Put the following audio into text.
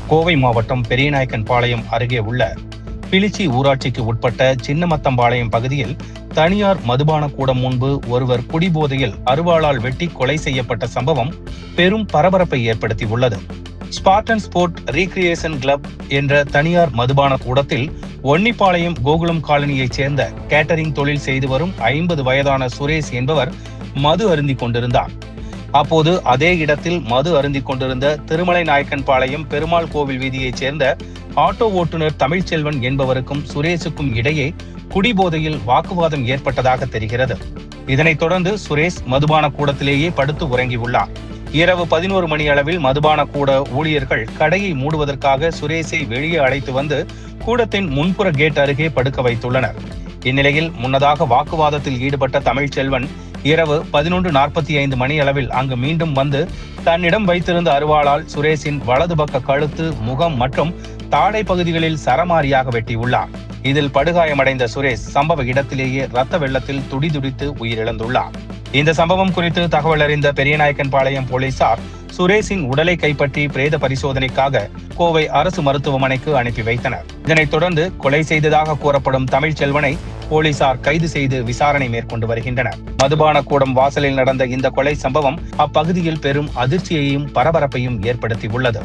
கோவை மாவட்டம் பெரியநாயக்கன்பாளையம் அருகே உள்ள பிளிச்சி ஊராட்சிக்கு உட்பட்ட சின்னமத்தம்பாளையம் பகுதியில் தனியார் மதுபான கூடம் முன்பு ஒருவர் குடிபோதையில் அருவாளால் வெட்டி கொலை செய்யப்பட்ட சம்பவம் பெரும் பரபரப்பை ஏற்படுத்தியுள்ளது. ஸ்பார்டன் ஸ்போர்ட் ரீக்ரியேஷன் கிளப் என்ற தனியார் மதுபான கூடத்தில் ஒன்னிப்பாளையம் கோகுலம் காலனியைச் சேர்ந்த கேட்டரிங் தொழில் செய்து வரும் 50 வயதான சுரேஷ் என்பவர் மது அருந்திக் கொண்டிருந்தார். அப்போது அதே இடத்தில் மது அருந்திக் கொண்டிருந்த திருமலை நாயக்கன்பாளையம் பெருமாள் கோவில் வீதியைச் சேர்ந்த ஆட்டோ ஓட்டுநர் தமிழ்ச்செல்வன் என்பவருக்கும் சுரேஷுக்கும் இடையே குடிபோதையில் வாக்குவாதம் ஏற்பட்டதாக தெரிகிறது. இதனைத் தொடர்ந்து சுரேஷ் மதுபான கூடத்திலேயே படுத்து உறங்கியுள்ளார். இரவு 11 மணி அளவில் மதுபான கூட ஊழியர்கள் கடையை மூடுவதற்காக சுரேஷை வெளியே அழைத்து வந்து கூடத்தின் முன்புற கேட் அருகே படுக்க வைத்துள்ளனர். இந்நிலையில் முன்னதாக வாக்குவாதத்தில் ஈடுபட்ட தமிழ்ச்செல்வன் இரவு 11:45 மணி அளவில் அங்கு மீண்டும் வந்து தன்னிடம் வைத்திருந்த அருவாளால் சுரேஷின் வலது பக்க கழுத்து, முகம் மற்றும் தாடை பகுதிகளில் சரமாரியாக வெட்டியுள்ளார். இதில் படுகாயமடைந்த சுரேஷ் சம்பவ இடத்திலேயே ரத்த வெள்ளத்தில் துடிதுடித்து உயிரிழந்துள்ளார். இந்த சம்பவம் குறித்து தகவல் அறிந்த பெரியநாயக்கன்பாளையம் போலீசார் சுரேஷின் உடலை கைப்பற்றி பிரேத பரிசோதனைக்காக கோவை அரசு மருத்துவமனைக்கு அனுப்பி வைத்தனர். இதனைத் தொடர்ந்து கொலை செய்ததாக கூறப்படும் தமிழ்ச்செல்வனை போலீசார் கைது செய்து விசாரணை மேற்கொண்டு வருகின்றனர். மதுபான கூடம் வாசலில் நடந்த இந்த கொலை சம்பவம் அப்பகுதியில் பெரும் அதிர்ச்சியையும் பரபரப்பையும் ஏற்படுத்தியுள்ளது.